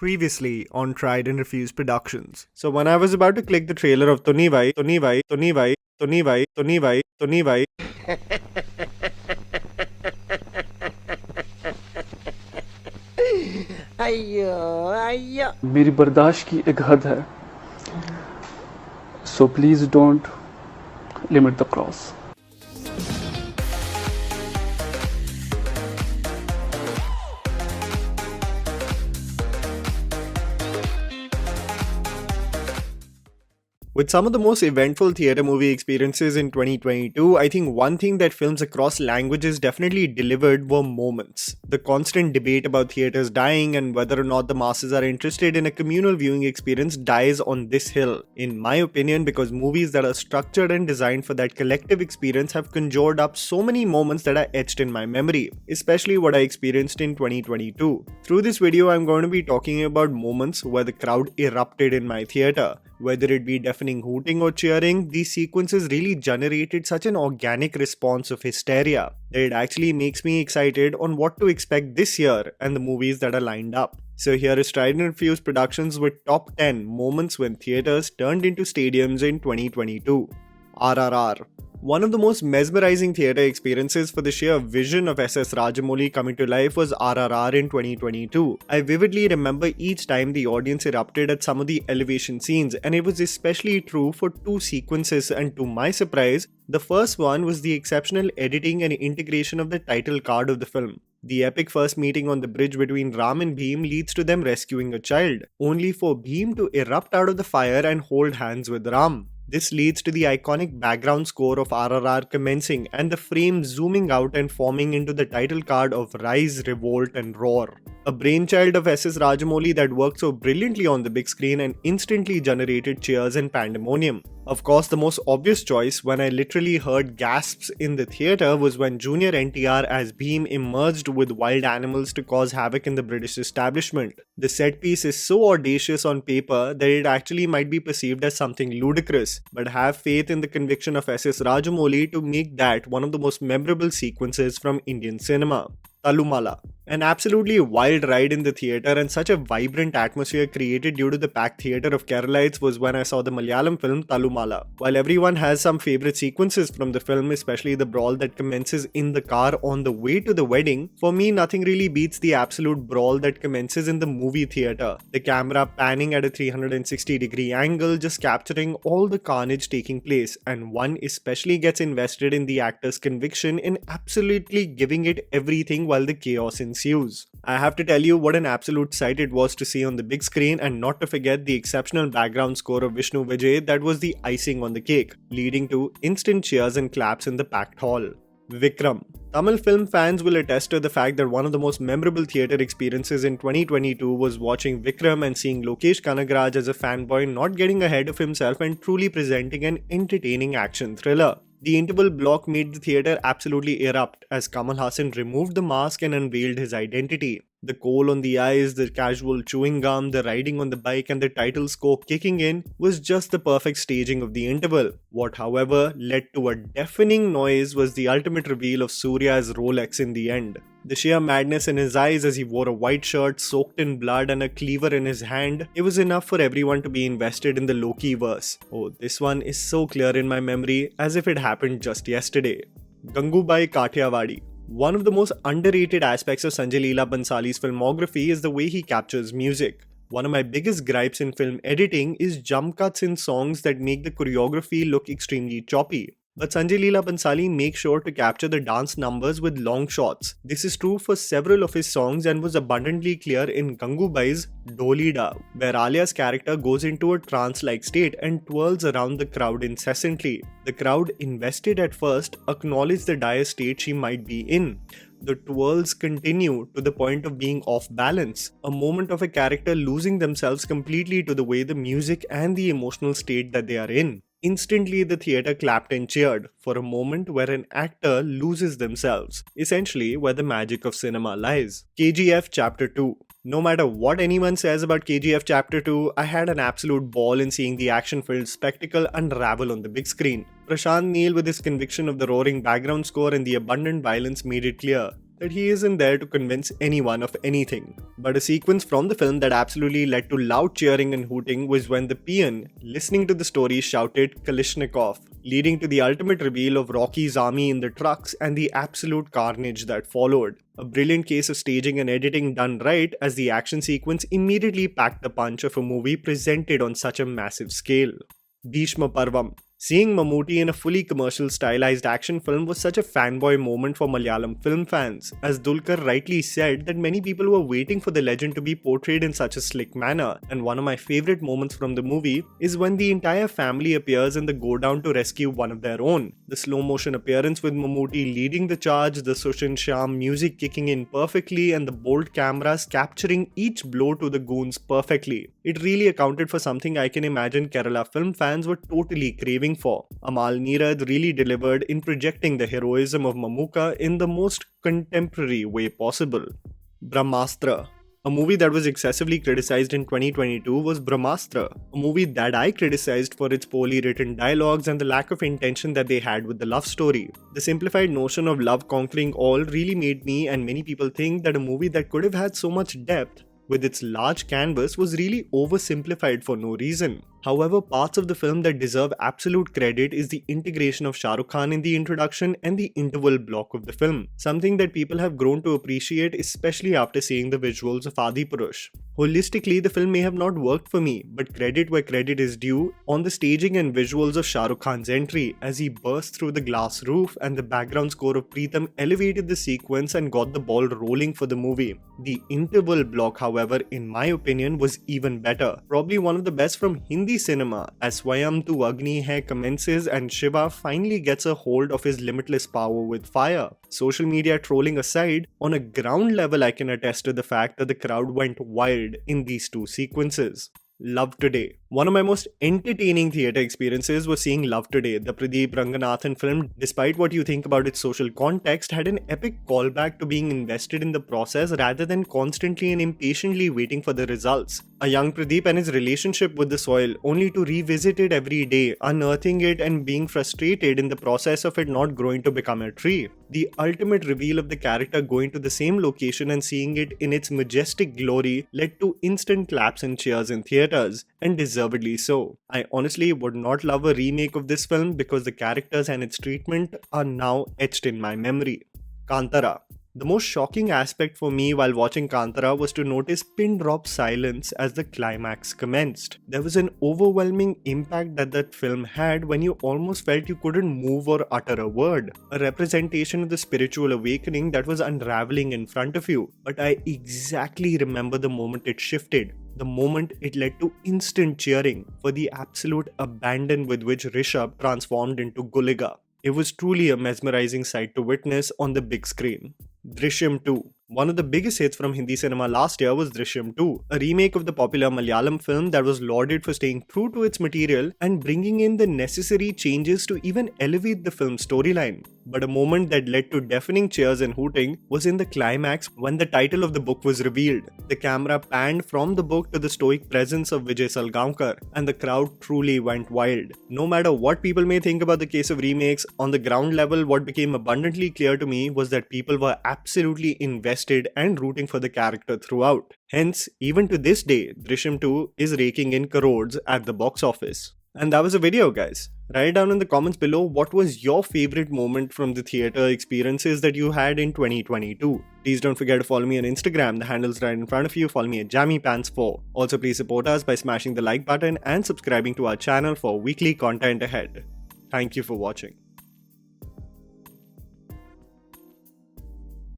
Previously on Tried and Refused Productions. So when I was about to click the trailer of Tuni Vai, मेरी बर्दाश्त की एक हद है, so please don't limit the cross. With some of the most eventful theatre movie experiences in 2022, I think one thing that films across languages definitely delivered were moments. The constant debate about theatres dying and whether or not the masses are interested in a communal viewing experience dies on this hill, in my opinion, because movies that are structured and designed for that collective experience have conjured up so many moments that are etched in my memory, especially what I experienced in 2022. Through this video, I'm going to be talking about moments where the crowd erupted in my theatre. Whether it be deafening hooting or cheering, these sequences really generated such an organic response of hysteria that it actually makes me excited on what to expect this year and the movies that are lined up. So here is Tried&Refused Productions with top 10 moments when theatres turned into stadiums in 2022. RRR. One of the most mesmerizing theatre experiences for the sheer vision of SS Rajamouli coming to life was RRR in 2022. I vividly remember each time the audience erupted at some of the elevation scenes, and it was especially true for two sequences, and to my surprise, the first one was the exceptional editing and integration of the title card of the film. The epic first meeting on the bridge between Ram and Bhim leads to them rescuing a child, only for Bhim to erupt out of the fire and hold hands with Ram. This leads to the iconic background score of RRR commencing and the frame zooming out and forming into the title card of Rise, Revolt and Roar. A brainchild of SS Rajamouli that worked so brilliantly on the big screen and instantly generated cheers and pandemonium. Of course, the most obvious choice when I literally heard gasps in the theatre was when Junior NTR as Bhim emerged with wild animals to cause havoc in the British establishment. The set piece is so audacious on paper that it actually might be perceived as something ludicrous, but have faith in the conviction of SS Rajamouli to make that one of the most memorable sequences from Indian cinema. Talumala. An absolutely wild ride in the theatre and such a vibrant atmosphere created due to the packed theatre of Keralites was when I saw the Malayalam film Talumala. While everyone has some favourite sequences from the film, especially the brawl that commences in the car on the way to the wedding, for me nothing really beats the absolute brawl that commences in the movie theatre. The camera panning at a 360-degree angle, just capturing all the carnage taking place, and one especially gets invested in the actor's conviction in absolutely giving it everything while the chaos ensues. I have to tell you what an absolute sight it was to see on the big screen, and not to forget the exceptional background score of Vishnu Vijay that was the icing on the cake, leading to instant cheers and claps in the packed hall. Vikram. Tamil film fans will attest to the fact that one of the most memorable theatre experiences in 2022 was watching Vikram and seeing Lokesh Kanagaraj as a fanboy not getting ahead of himself and truly presenting an entertaining action thriller. The interval block made the theatre absolutely erupt as Kamal Haasan removed the mask and unveiled his identity. The coal on the eyes, the casual chewing gum, the riding on the bike and the title score kicking in was just the perfect staging of the interval. What however led to a deafening noise was the ultimate reveal of Surya's Rolex in the end. The sheer madness in his eyes as he wore a white shirt soaked in blood and a cleaver in his hand, it was enough for everyone to be invested in the Loki verse. Oh, this one is so clear in my memory as if it happened just yesterday. Gangu by Kathiawadi. One of the most underrated aspects of Sanjay Leela Bhansali's filmography is the way he captures music. One of my biggest gripes in film editing is jump cuts in songs that make the choreography look extremely choppy. But Sanjay Leela Bhansali makes sure to capture the dance numbers with long shots. This is true for several of his songs and was abundantly clear in Gangubai's Dolida, where Alia's character goes into a trance-like state and twirls around the crowd incessantly. The crowd, invested at first, acknowledge the dire state she might be in. The twirls continue to the point of being off balance, a moment of a character losing themselves completely to the way the music and the emotional state that they are in. Instantly, the theatre clapped and cheered for a moment where an actor loses themselves, essentially where the magic of cinema lies. KGF Chapter 2. No matter what anyone says about KGF Chapter 2, I had an absolute ball in seeing the action-filled spectacle unravel on the big screen. Prashant Neel, with his conviction of the roaring background score and the abundant violence, made it clear. that he isn't there to convince anyone of anything. But a sequence from the film that absolutely led to loud cheering and hooting was when the peon, listening to the story, shouted Kalishnikov, leading to the ultimate reveal of Rocky's army in the trucks and the absolute carnage that followed. A brilliant case of staging and editing done right, as the action sequence immediately packed the punch of a movie presented on such a massive scale. Bhishma Parvam. Seeing Mammootty in a fully commercial stylized action film was such a fanboy moment for Malayalam film fans, as Dulquer rightly said that many people were waiting for the legend to be portrayed in such a slick manner, and one of my favorite moments from the movie is when the entire family appears in the go down to rescue one of their own. The slow motion appearance with Mammootty leading the charge, the Sushin Shyam music kicking in perfectly, and the bold cameras capturing each blow to the goons perfectly. It really accounted for something I can imagine Kerala film fans were totally craving for. Amal Neerad really delivered in projecting the heroism of Mammootty in the most contemporary way possible. Brahmastra. A movie that was excessively criticized in 2022 was Brahmastra, a movie that I criticized for its poorly written dialogues and the lack of intention that they had with the love story. The simplified notion of love conquering all really made me and many people think that a movie that could have had so much depth with its large canvas was really oversimplified for no reason. However, parts of the film that deserve absolute credit is the integration of Shah Rukh Khan in the introduction and the interval block of the film, something that people have grown to appreciate, especially after seeing the visuals of Adipurush. Holistically, the film may have not worked for me, but credit where credit is due on the staging and visuals of Shah Rukh Khan's entry as he burst through the glass roof, and the background score of Preetham elevated the sequence and got the ball rolling for the movie. The interval block, however, in my opinion, was even better. Probably one of the best from Hindi cinema, as Swayam Tu Agni Hai commences and Shiva finally gets a hold of his limitless power with fire. Social media trolling aside, on a ground level I can attest to the fact that the crowd went wild in these two sequences. Love Today. One of my most entertaining theatre experiences was seeing Love Today. The Pradeep Ranganathan film, despite what you think about its social context, had an epic callback to being invested in the process rather than constantly and impatiently waiting for the results. A young Pradeep and his relationship with the soil, only to revisit it every day, unearthing it and being frustrated in the process of it not growing to become a tree. The ultimate reveal of the character going to the same location and seeing it in its majestic glory led to instant claps and cheers in theatres, and deservedly so. I honestly would not love a remake of this film because the characters and its treatment are now etched in my memory. Kantara. The most shocking aspect for me while watching Kantara was to notice pin drop silence as the climax commenced. There was an overwhelming impact that film had when you almost felt you couldn't move or utter a word. A representation of the spiritual awakening that was unraveling in front of you. But I exactly remember the moment it shifted. The moment it led to instant cheering for the absolute abandon with which Rishabh transformed into Gulliga. It was truly a mesmerizing sight to witness on the big screen. Drishyam II. One of the biggest hits from Hindi cinema last year was Drishyam II, a remake of the popular Malayalam film that was lauded for staying true to its material and bringing in the necessary changes to even elevate the film's storyline. But a moment that led to deafening cheers and hooting was in the climax when the title of the book was revealed. The camera panned from the book to the stoic presence of Vijay Salgaonkar, and the crowd truly went wild. No matter what people may think about the case of remakes, on the ground level what became abundantly clear to me was that people were absolutely invested and rooting for the character throughout. Hence, even to this day, Drishyam 2 is raking in crores at the box office. And that was a video, guys. Write down in the comments below what was your favorite moment from the theatre experiences that you had in 2022. Please don't forget to follow me on Instagram, the handle's right in front of you. Follow me at JammyPants4. Also, please support us by smashing the like button and subscribing to our channel for weekly content ahead. Thank you for watching.